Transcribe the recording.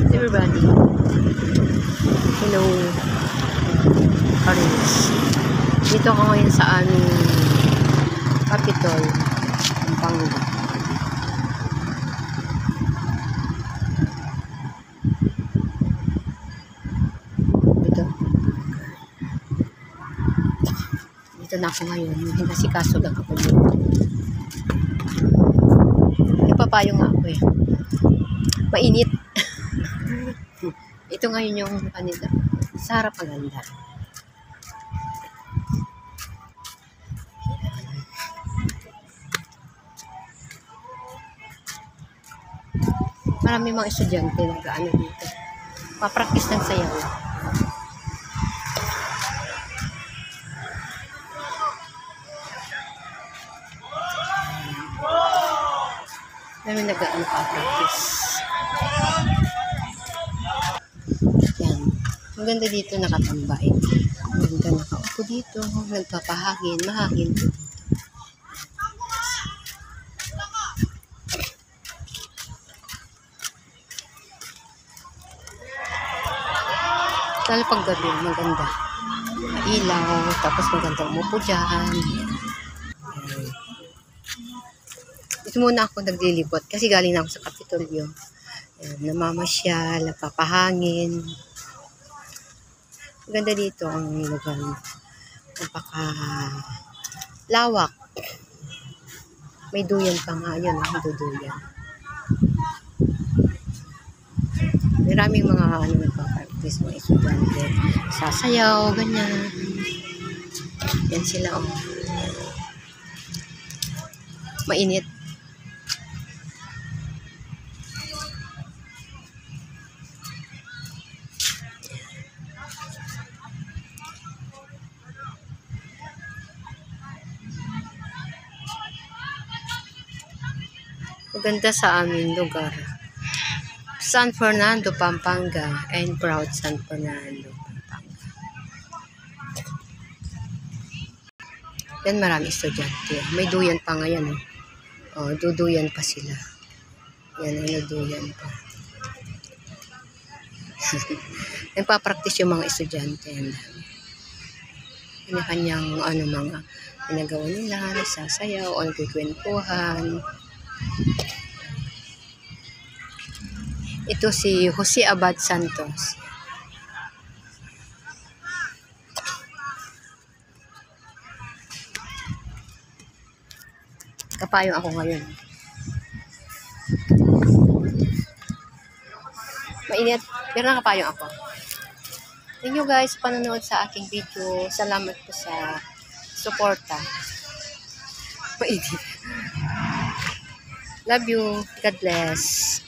Everybody. Hello. Paris. Dito ako ngayon sa aming Capitol, Pampanga. Dito na ako ngayon. Kasi kaso lang ako dito. Nagpapayo nga ako eh. Mainit. Ito ngayon yung kanila. Sa harap maganda. Marami mga estudyante nag-ano dito. Papractice ng sayaw. Marami nag-ano pa-practice. Yan. Ang ganda dito nakatambay. Ang ganda nakaupo dito. Nagpapahagin. Mahagin dito. Lalo pag gabi, maganda. Ilaw, tapos maganda umupo dyan. Ito muna ako naglilibot kasi galing na ako sa Kapitolyo. Namamasyal, nagpapahangin. Maganda dito ang lugar. Napaka-lawak. May duyan pa nga. Yun, ang duduyan. Maraming mga nagpa-practice, mga estudyante. Sasayaw, ganyan. Yan sila, oh. Mainit. Maganda sa aming lugar. San Fernando, Pampanga. And proud San Fernando, Pampanga. Yan marami estudyante. May duyan pa ngayon. Oh, duduyan pa sila. Yan, duduyan pa. Nagpa-practice yung mga estudyante. Kanya-kanyang mga ginagawa nila, nagsasayaw o nagkikwentuhan. Ito si Jose Abad Santos. Kapayong ako ngayon. Mainit, pero nakapayong ako. Thank you guys sa panonood sa aking video. Salamat po sa suporta. Mainit. Love you. God bless.